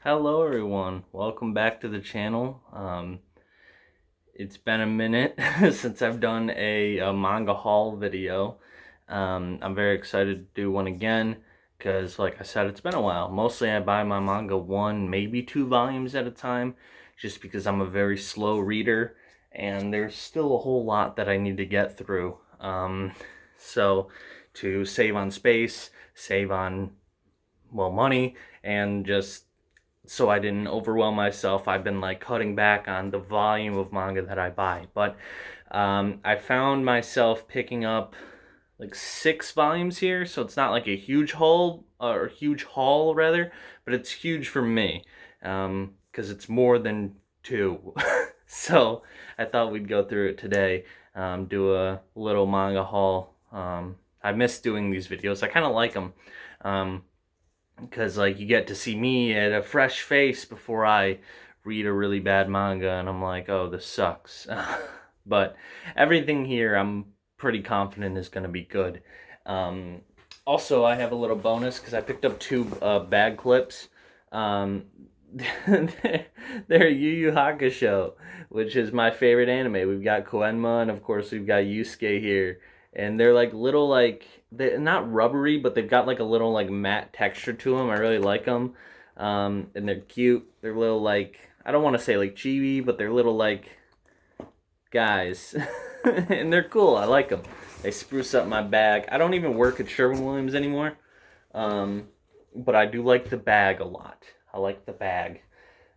Hello everyone, welcome back to the channel. It's been a minute since I've done a manga haul video. I'm very excited to do one again because like I said, it's been a while. Mostly I buy my manga one, maybe two volumes at a time just because I'm a very slow reader and there's still a whole lot that I need to get through. So to save on space, save on, well, money, and just so I didn't overwhelm myself, I've been like cutting back on the volume of manga that I buy. But I found myself picking up like 6 volumes here, so it's not like a huge haul or huge haul rather, but it's huge for me because it's more than two. So I thought we'd go through it today, do a little manga haul. I miss doing these videos. I kind of like them. Because like you get to see me at a fresh face before I read a really bad manga and I'm like, oh, this sucks. But everything here I'm pretty confident is going to be good. Also, I have a little bonus because I picked up 2 bag clips. Um, they're Yu Yu Hakusho, which is my favorite anime. We've got Koenma and of course we've got Yusuke here, and they're like little, like, they're not rubbery, but they've got like a little like matte texture to them. I really like them, and they're cute. They're little, like, I don't want to say like chibi, but they're little like guys, and they're cool. I like them. They spruce up my bag. I don't even work at Sherwin-Williams anymore, um, but I do like the bag a lot. I like the bag.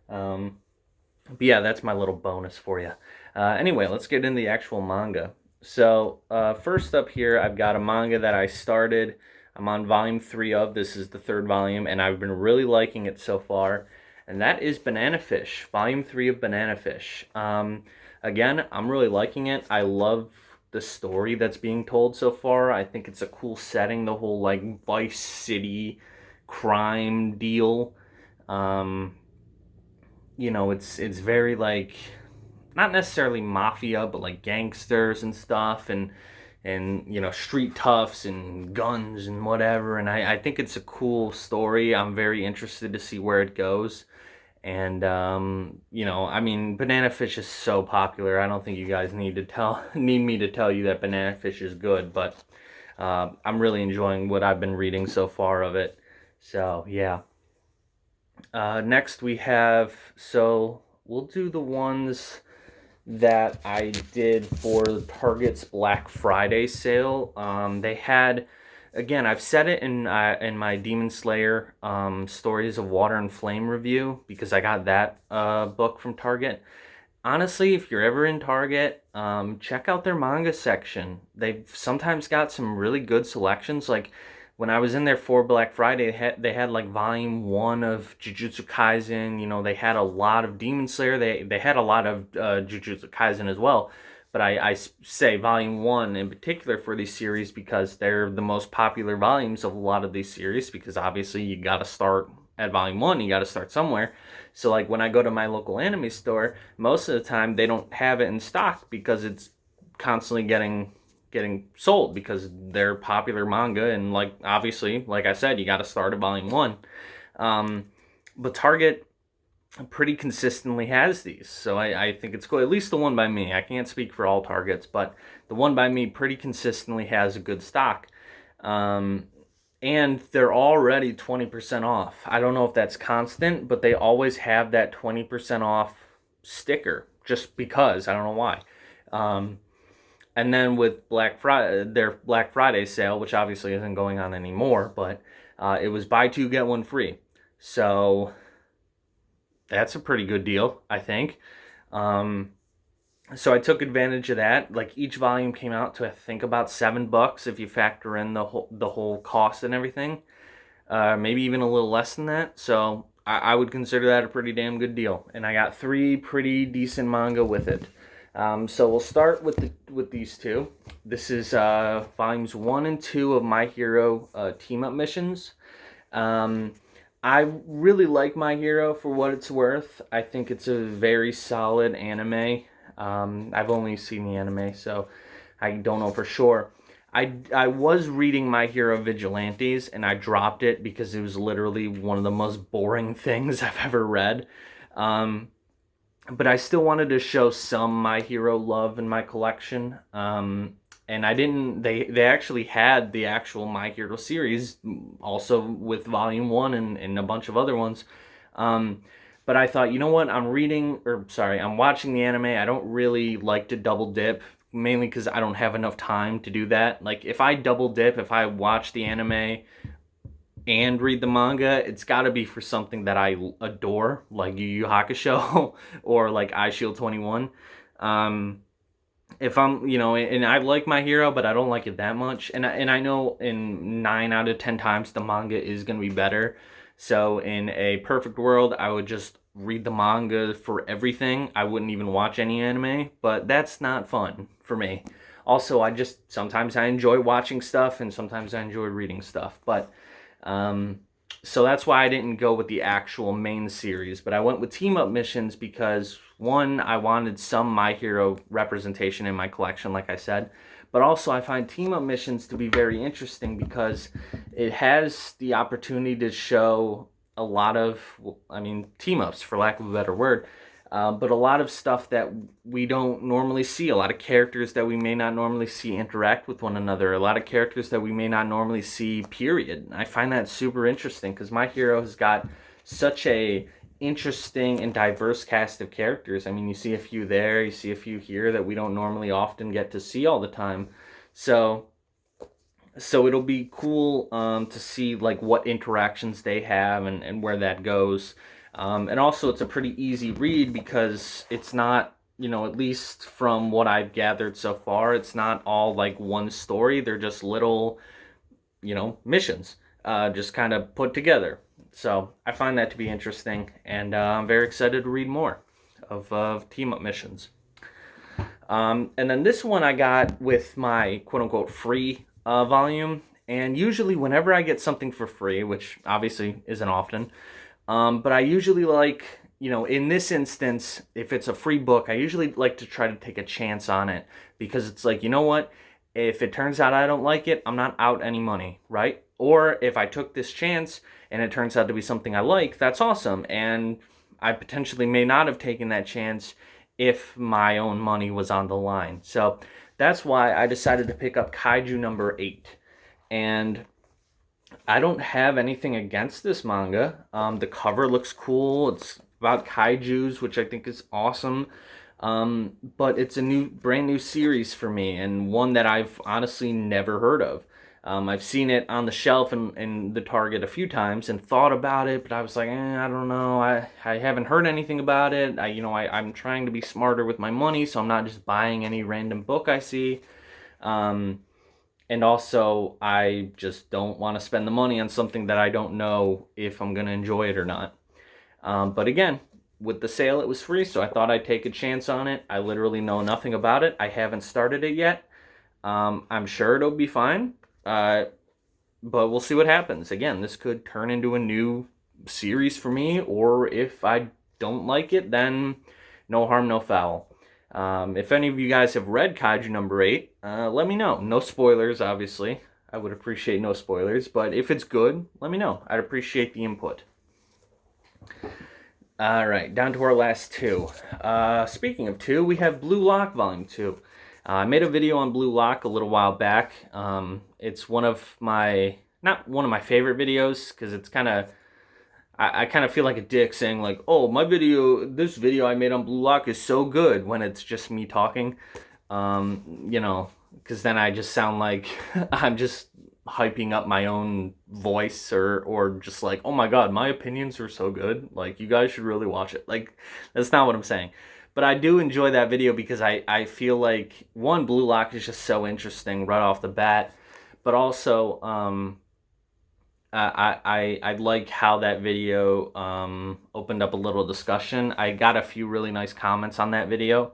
Um, but yeah, that's my little bonus for you. Anyway, let's get into the actual manga. So, first up here, I've got a manga that I started. I'm on volume 3 of. This is the 3rd volume, and I've been really liking it so far. And that is Banana Fish, volume 3 of Banana Fish. Again, I'm really liking it. I love the story that's being told so far. I think it's a cool setting, the whole like Vice City crime deal. Um, it's very like, not necessarily mafia, but like gangsters and stuff, and street toughs and guns and whatever. And I think it's a cool story. I'm very interested to see where it goes. And I mean, Banana Fish is so popular. I don't think you guys need me to tell you that Banana Fish is good, but I'm really enjoying what I've been reading so far of it. So yeah. Next we have, so we'll do the ones that I did for Target's Black Friday sale. They had, again, I've said it in my Demon Slayer Stories of Water and Flame review because I got that book from Target. Honestly, if you're ever in Target, check out their manga section. They've sometimes got some really good selections. Like when I was in there for Black Friday, they had like volume 1 of Jujutsu Kaisen. They had a lot of Demon Slayer. They had a lot of Jujutsu Kaisen as well. But I say volume 1 in particular for these series because they're the most popular volumes of a lot of these series, because obviously you got to start at volume 1, you got to start somewhere. So like when I go to my local anime store, most of the time they don't have it in stock because it's constantly getting sold because they're popular manga, and like obviously, like I said, you got to start at volume 1. But Target pretty consistently has these, so I think it's cool. At least the one by me. I can't speak for all Targets, but the one by me pretty consistently has a good stock. And they're already 20% off. I don't know if that's constant, but they always have that 20% off sticker just because. I don't know why. And then with Black Friday, their Black Friday sale, which obviously isn't going on anymore, but it was buy 2, get 1 free. So that's a pretty good deal, I think. So I took advantage of that. Like each volume came out to, I think, about $7 if you factor in the whole cost and everything. Maybe even a little less than that. So I would consider that a pretty damn good deal. And I got 3 pretty decent manga with it. So we'll start with these 2. This is volumes 1 and 2 of My Hero Team Up Missions. I really like My Hero for what it's worth. I think it's a very solid anime. I've only seen the anime, so I don't know for sure. I was reading My Hero Vigilantes, and I dropped it because it was literally one of the most boring things I've ever read. Um, but I still wanted to show some My Hero love in my collection. And I didn't. They actually had the actual My Hero series, also with Volume One and a bunch of other ones. Um, but I thought, you know what? I'm watching the anime. I don't really like to double dip, mainly because I don't have enough time to do that. Like if I double dip, if I watch the anime and read the manga, it's got to be for something that I adore, like Yu Yu Hakusho or like Eye Shield 21. Um, if I'm, and I like My Hero, but I don't like it that much, and I know in 9 out of 10 times the manga is gonna be better. So in a perfect world, I would just read the manga for everything. I wouldn't even watch any anime, but that's not fun for me. Also, sometimes I enjoy watching stuff, and sometimes I enjoy reading stuff, but um, so that's why I didn't go with the actual main series, but I went with team up missions because one, I wanted some My Hero representation in my collection, like I said, but also I find team up missions to be very interesting because it has the opportunity to show a lot of, team ups, for lack of a better word, but a lot of stuff that we don't normally see, a lot of characters that we may not normally see interact with one another, a lot of characters that we may not normally see, period. I find that super interesting because My Hero has got such a interesting and diverse cast of characters. I mean, you see a few there, you see a few here that we don't normally often get to see all the time. So it'll be cool to see like what interactions they have and where that goes. And also it's a pretty easy read because it's not, at least from what I've gathered so far, it's not all like one story. They're just little, missions, just kind of put together. So I find that to be interesting, and I'm very excited to read more of team up missions. And then this one I got with my quote unquote free volume. And usually, whenever I get something for free, which obviously isn't often, but I usually like, in this instance, if it's a free book, I usually like to try to take a chance on it because it's like, you know what? If it turns out I don't like it, I'm not out any money, right? Or if I took this chance and it turns out to be something I like, that's awesome. And I potentially may not have taken that chance if my own money was on the line. So that's why I decided to pick up Kaiju number 8. And I don't have anything against this manga. The cover looks cool. It's about kaijus, which I think is awesome. But it's a brand new series for me, and one that I've honestly never heard of. I've seen it on the shelf in the Target a few times and thought about it, but I was like, I don't know. I haven't heard anything about it. I'm trying to be smarter with my money, so I'm not just buying any random book I see. And also, I just don't want to spend the money on something that I don't know if I'm going to enjoy it or not. But again, with the sale, it was free, so I thought I'd take a chance on it. I literally know nothing about it. I haven't started it yet. I'm sure it'll be fine, but we'll see what happens. Again, this could turn into a new series for me, or if I don't like it, then no harm, no foul. If any of you guys have read Kaiju number 8, let me know. No spoilers, obviously. I would appreciate no spoilers, but if it's good, let me know. I'd appreciate the input. All right, down to our last two. Speaking of two, we have Blue Lock Volume 2. I made a video on Blue Lock a little while back. It's not one of my favorite videos, because it's kind of, I kind of feel like a dick saying like, oh, this video I made on Blue Lock is so good, when it's just me talking. Because then I just sound like I'm just hyping up my own voice, or just like, oh my god, my opinions are so good, like you guys should really watch it. Like, that's not what I'm saying. But I do enjoy that video because I feel like, one, Blue Lock is just so interesting right off the bat, but also I like how that video opened up a little discussion. I got a few really nice comments on that video,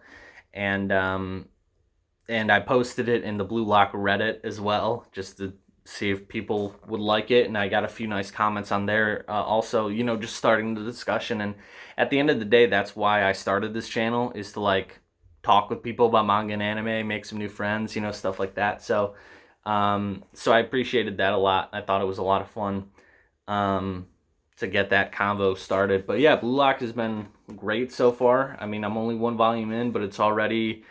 and I posted it in the Blue Lock Reddit as well, just to see if people would like it, and I got a few nice comments on there. Also, just starting the discussion, and at the end of the day, that's why I started this channel, is to like talk with people about manga and anime, make some new friends, stuff like that. So So I appreciated that a lot. I thought it was a lot of fun to get that convo started. But yeah, Blue Lock has been great so far. I mean, I'm only one volume in, but it's already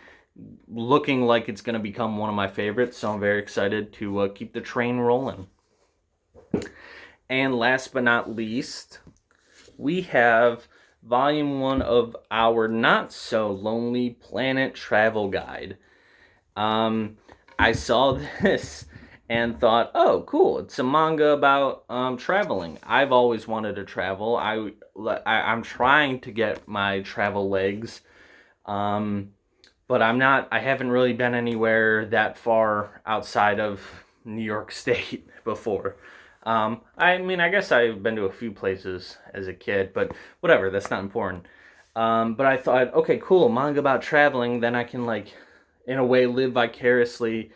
looking like it's going to become one of my favorites. So I'm very excited to keep the train rolling. And last but not least, we have volume 1 of our Not So Lonely Planet Travel Guide. I saw this and thought, oh, cool, it's a manga about traveling. I've always wanted to travel. I'm trying to get my travel legs, but I haven't really been anywhere that far outside of New York State before. I mean, I guess I've been to a few places as a kid, but whatever, that's not important. But I thought, okay, cool, manga about traveling, then I can, like, in a way, live vicariously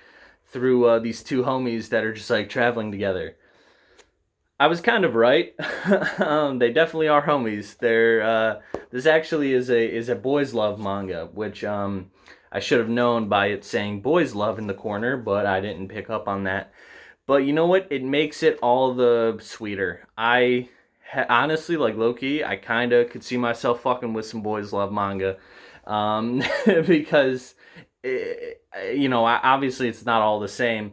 through these two homies that are just, like, traveling together. I was kind of right. They definitely are homies. This actually is a boys love manga, which I should have known by it saying boys love in the corner, but I didn't pick up on that. But you know what? It makes it all the sweeter. Honestly, like, low-key, I kind of could see myself fucking with some boys love manga. Because, obviously it's not all the same.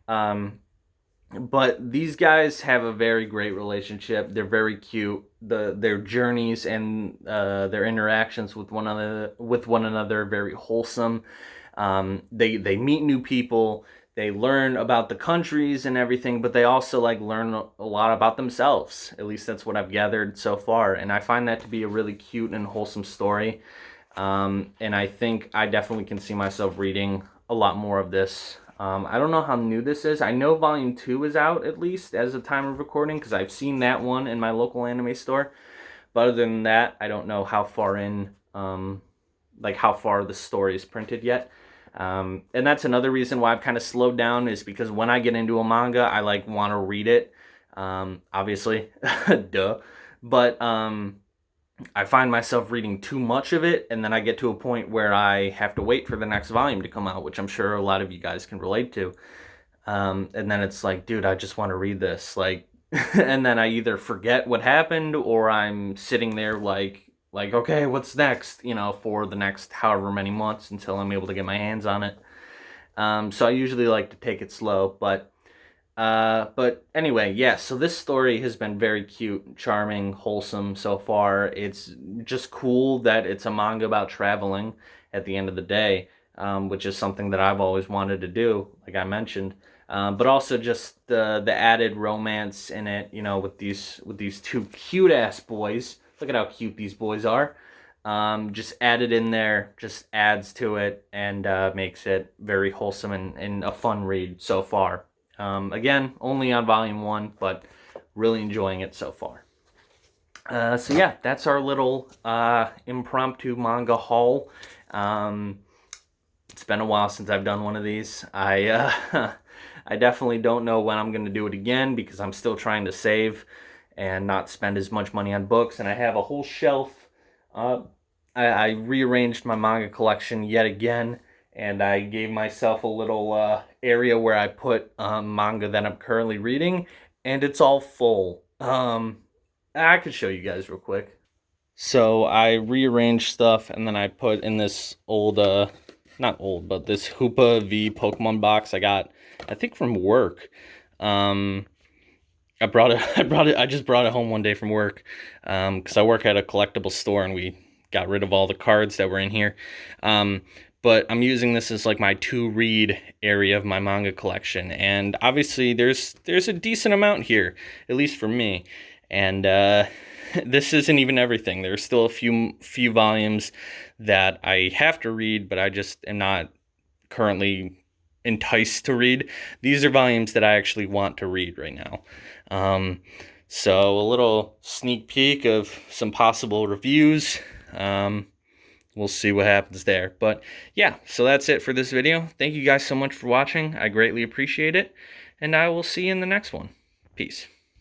But these guys have a very great relationship. They're very cute. Their journeys and their interactions with one another very wholesome. They meet new people. They learn about the countries and everything, but they also, like, learn a lot about themselves. At least that's what I've gathered so far, and I find that to be a really cute and wholesome story. And I think I definitely can see myself reading a lot more of this. I don't know how new this is. I know volume 2 is out, at least as of time of recording, because I've seen that one in my local anime store. But other than that, I don't know how far in, like, how far the story is printed yet. And that's another reason why I've kind of slowed down, is because when I get into a manga, I, like, want to read it. Obviously, duh. But I find myself reading too much of it, and then I get to a point where I have to wait for the next volume to come out, which I'm sure a lot of you guys can relate to. And then it's like, dude, I just want to read this. Like, and then I either forget what happened, or I'm sitting there like, okay, what's next? For the next however many months until I'm able to get my hands on it. So I usually like to take it slow, but anyway, yeah, so this story has been very cute, charming, wholesome so far. It's just cool that it's a manga about traveling at the end of the day, which is something that I've always wanted to do, like I mentioned. But also just the added romance in it, with these two cute ass boys. Look at how cute these boys are. Just added in there, just adds to it, and makes it very wholesome and a fun read so far. Again, only on volume 1, but really enjoying it so far. So yeah, that's our little impromptu manga haul. It's been a while since I've done one of these. I I definitely don't know when I'm going to do it again, because I'm still trying to save and not spend as much money on books. And I have a whole shelf. I rearranged my manga collection yet again, and I gave myself a little area where I put manga that I'm currently reading, and it's all full. I could show you guys real quick. So I rearranged stuff, and then I put in this old, not old, but this Hoopa V Pokemon box I got, I think, from work. I just brought it home one day from work, because I work at a collectible store, and we got rid of all the cards that were in here. But I'm using this as, like, my to-read area of my manga collection, and obviously there's a decent amount here, at least for me. And this isn't even everything. There's still a few volumes that I have to read, but I just am not currently enticed to read. These are volumes that I actually want to read right now. So a little sneak peek of some possible reviews. We'll see what happens there. But yeah, so that's it for this video. Thank you guys so much for watching. I greatly appreciate it, and I will see you in the next one. Peace.